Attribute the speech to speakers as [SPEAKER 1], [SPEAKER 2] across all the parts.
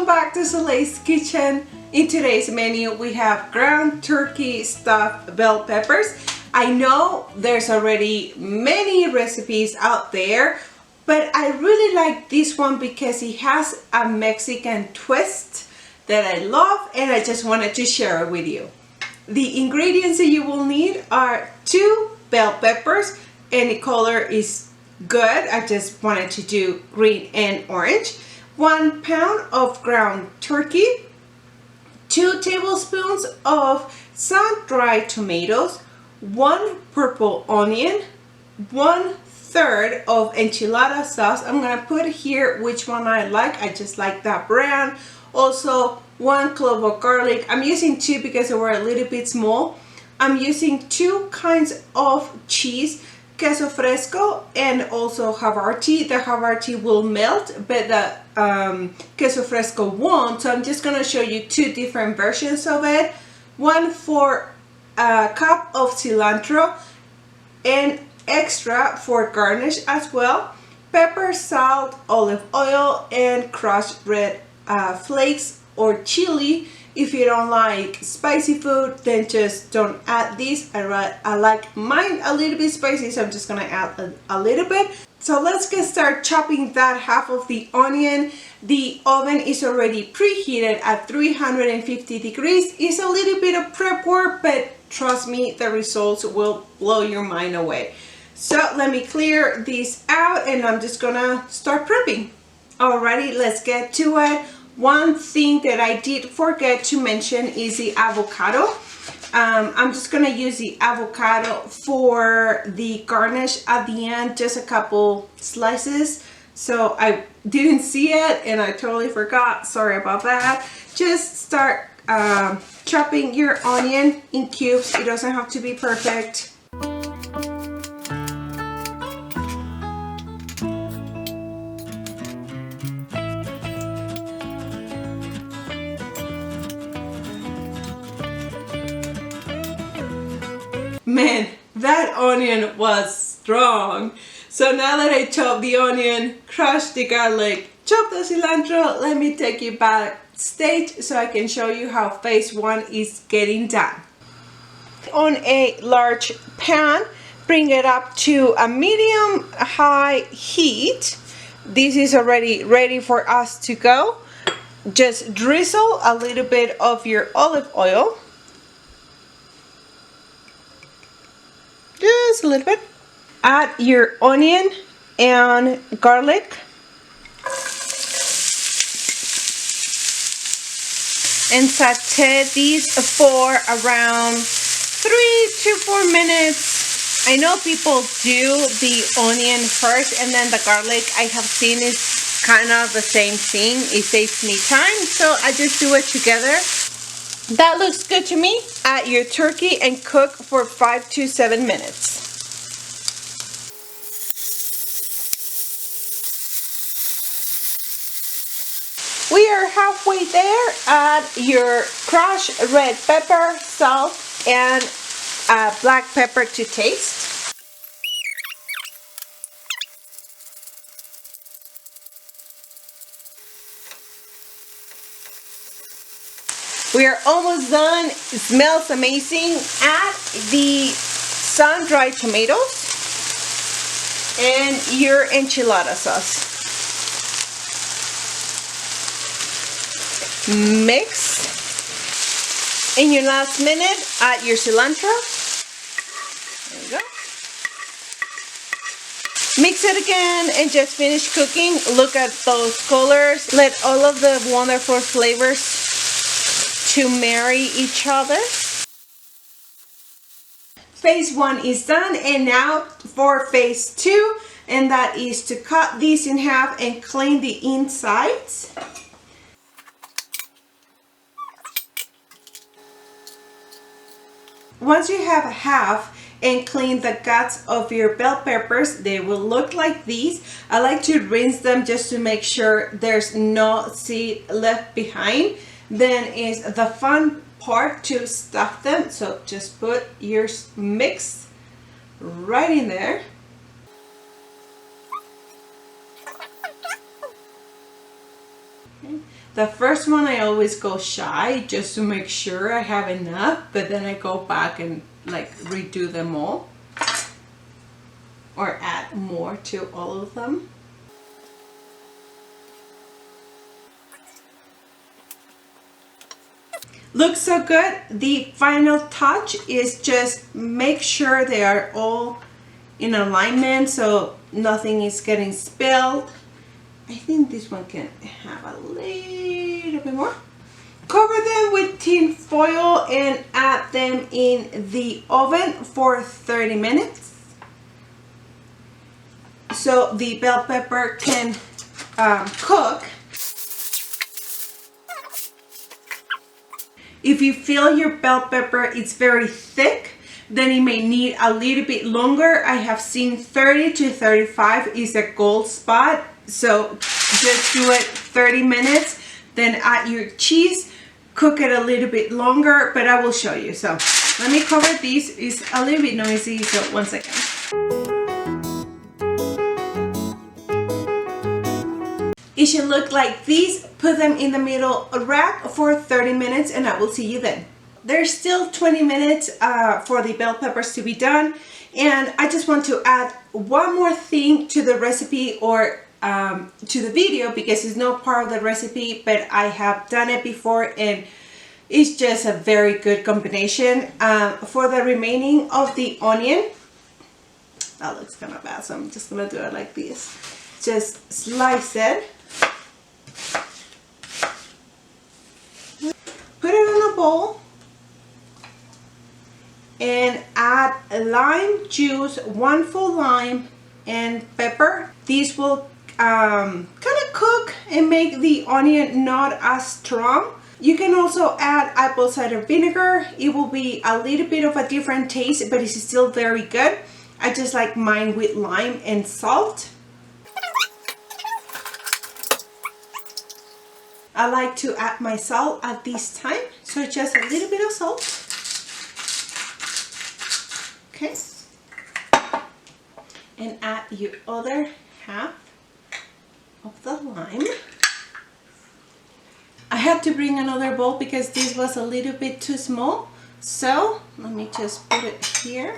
[SPEAKER 1] Welcome back to Soleil's kitchen. In today's menu we have ground turkey stuffed bell peppers. I know there's already many recipes out there, but I really like this one because it has a Mexican twist that I love, and I just wanted to share it with you. The ingredients that you will need are 2 bell peppers. Any color is good. I just wanted to do green and orange. 1 pound of ground turkey, 2 tablespoons of sun-dried tomatoes, 1 purple onion, 1/3 of enchilada sauce. I'm gonna put here which one I like. I just like that brand. Also 1 clove of garlic. I'm using 2 because they were a little bit small. I'm using 2 kinds of cheese, queso fresco and also Havarti. The Havarti will melt, but the queso fresco won't. So I'm just gonna show you 2 different versions of it. 1/4 cup of cilantro and extra for garnish as well. Pepper, salt, olive oil, and crushed red flakes or chili. If you don't like spicy food, then just don't add this. I like mine a little bit spicy, so I'm just gonna add a little bit. So let's get started chopping that half of the onion. The oven is already preheated at 350 degrees. It's a little bit of prep work, but trust me, the results will blow your mind away. So let me clear this out and I'm just gonna start prepping. Alrighty, let's get to it. One thing that I did forget to mention is the avocado. I'm just gonna use the avocado for the garnish at the end, just a couple slices. So I didn't see it and I totally forgot, sorry about that. Just start chopping your onion in cubes. It doesn't have to be perfect. Man, that onion was strong. So now that I chopped the onion, crushed the garlic, chopped the cilantro, let me take you backstage so I can show you how phase 1 is getting done. On a large pan, bring it up to a medium-high heat. This is already ready for us to go. Just drizzle a little bit of your olive oil. Just a little bit. Add your onion and garlic. And saute these for around 3 to 4 minutes. I know people do the onion first and then the garlic. I have seen it's kind of the same thing. It saves me time, so I just do it together. That looks good to me. Add your turkey and cook for 5 to 7 minutes. We are halfway there. Add your crushed red pepper, salt, and black pepper to taste. We are almost done. It smells amazing. Add the sun-dried tomatoes and your enchilada sauce. Mix. In your last minute, add your cilantro. There you go. Mix it again and just finish cooking. Look at those colors. Let all of the wonderful flavors to marry each other. Phase 1 is done, and now for phase 2, and that is to cut these in half and clean the insides. Once you have half and clean the guts of your bell peppers, they will look like these. I like to rinse them just to make sure there's no seed left behind. Then is the fun part to stuff them. So just put your mix right in there. Okay. The first one I always go shy just to make sure I have enough, but then I go back and like redo them all or add more to all of them. Looks so good. The final touch is just make sure they are all in alignment so nothing is getting spilled. I think this one can have a little bit more. Cover them with tin foil and add them in the oven for 30 minutes. So the bell pepper can cook. If you feel your bell pepper is very thick, then it may need a little bit longer. I have seen 30 to 35 is a gold spot. So just do it 30 minutes, then add your cheese, cook it a little bit longer, but I will show you. So let me cover these. It's a little bit noisy, so 1 second. It should look like this. Put them in the middle rack for 30 minutes and I will see you then. There's still 20 minutes for the bell peppers to be done. And I just want to add one more thing to the recipe or to the video because it's not part of the recipe, but I have done it before and it's just a very good combination. For the remaining of the onion, that looks kind of bad, so I'm just gonna do it like this. Just slice it. Put it in a bowl and add lime juice, 1 full lime and pepper. These will kind of cook and make the onion not as strong. You can also add apple cider vinegar. It will be a little bit of a different taste, but it's still very good. I just like mine with lime and salt. I like to add my salt at this time, so just a little bit of salt. Okay. And add your other half of the lime. I had to bring another bowl because this was a little bit too small. So let me just put it here.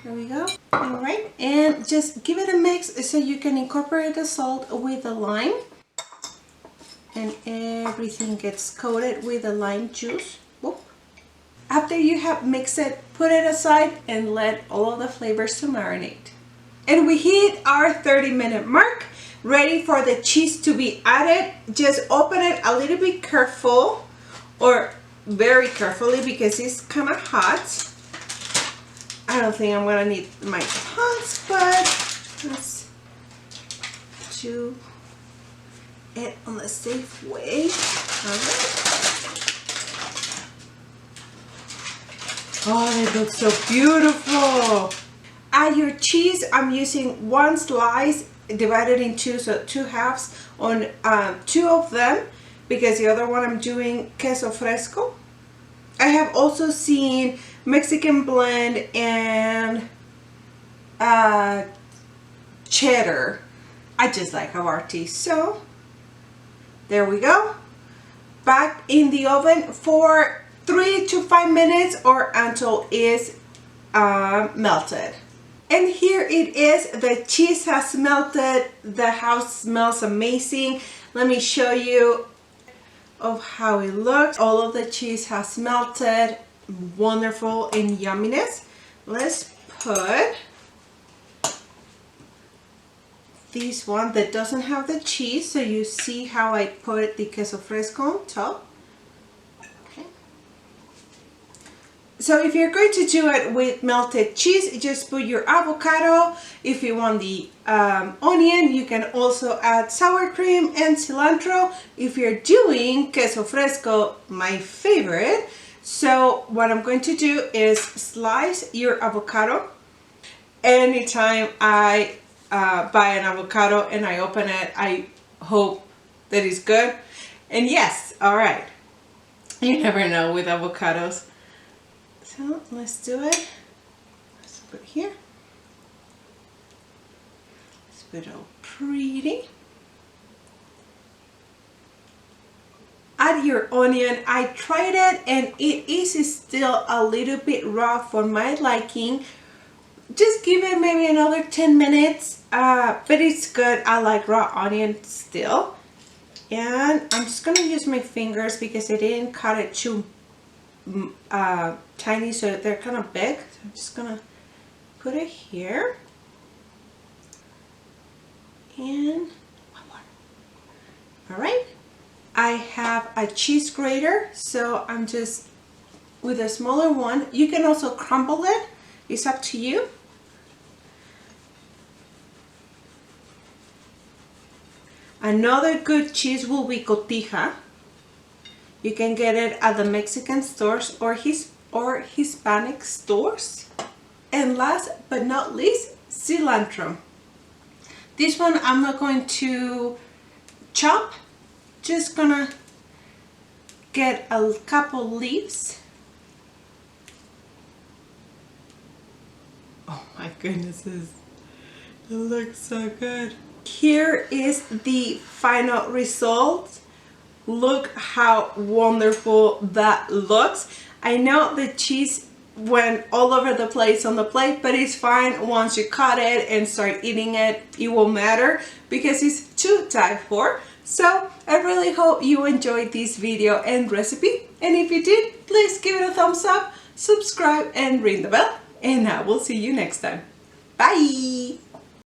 [SPEAKER 1] There we go. All right. And just give it a mix so you can incorporate the salt with the lime. And everything gets coated with the lime juice. Whoop. After you have mixed it, put it aside and let all of the flavors to marinate. And we hit our 30-minute mark, ready for the cheese to be added. Just open it a little bit careful or very carefully because it's kind of hot. I don't think I'm gonna need my tongs, but let's do it on a safe way. Oh, it looks so beautiful. Add your cheese. I'm using 1 slice divided in 2, so 2 halves on 2 of them because the other one I'm doing queso fresco. I have also seen Mexican blend and cheddar. I just like Havarti, so there we go. Back in the oven for 3 to 5 minutes or until it's melted. And here it is. The cheese has melted. The house smells amazing. Let me show you of how it looks. All of the cheese has melted. Wonderful in yumminess. Let's put this one that doesn't have the cheese, so you see how I put the queso fresco on top. Okay. So if you're going to do it with melted cheese, just put your avocado. If you want the onion, you can also add sour cream and cilantro. If you're doing queso fresco, my favorite, so what I'm going to do is slice your avocado. Anytime I buy an avocado and I open it, I hope that it's good. And yes, all right. You never know with avocados. So let's do it. Let's put it here. Let's put it all pretty. your onion. I tried it and it is still a little bit raw for my liking. Just give it maybe another 10 minutes, but it's good. I like raw onion still. And I'm just gonna use my fingers because I didn't cut it too tiny, so they're kind of big. So I'm just gonna put it here. And one more. All right. I have a cheese grater, so I'm just with a smaller one. You can also crumble it. It's up to you. Another good cheese will be cotija. You can get it at the Mexican stores or Hispanic stores. And last but not least, cilantro. This one I'm not going to chop. Just gonna get a couple leaves. Oh my goodness, it looks so good. Here is the final result. Look how wonderful that looks. I know the cheese went all over the place on the plate, but it's fine. Once you cut it and start eating it, it won't matter because it's to die for. So I really hope you enjoyed this video and recipe, and if you did, please give it a thumbs up, subscribe and ring the bell, and I will see you next time. Bye!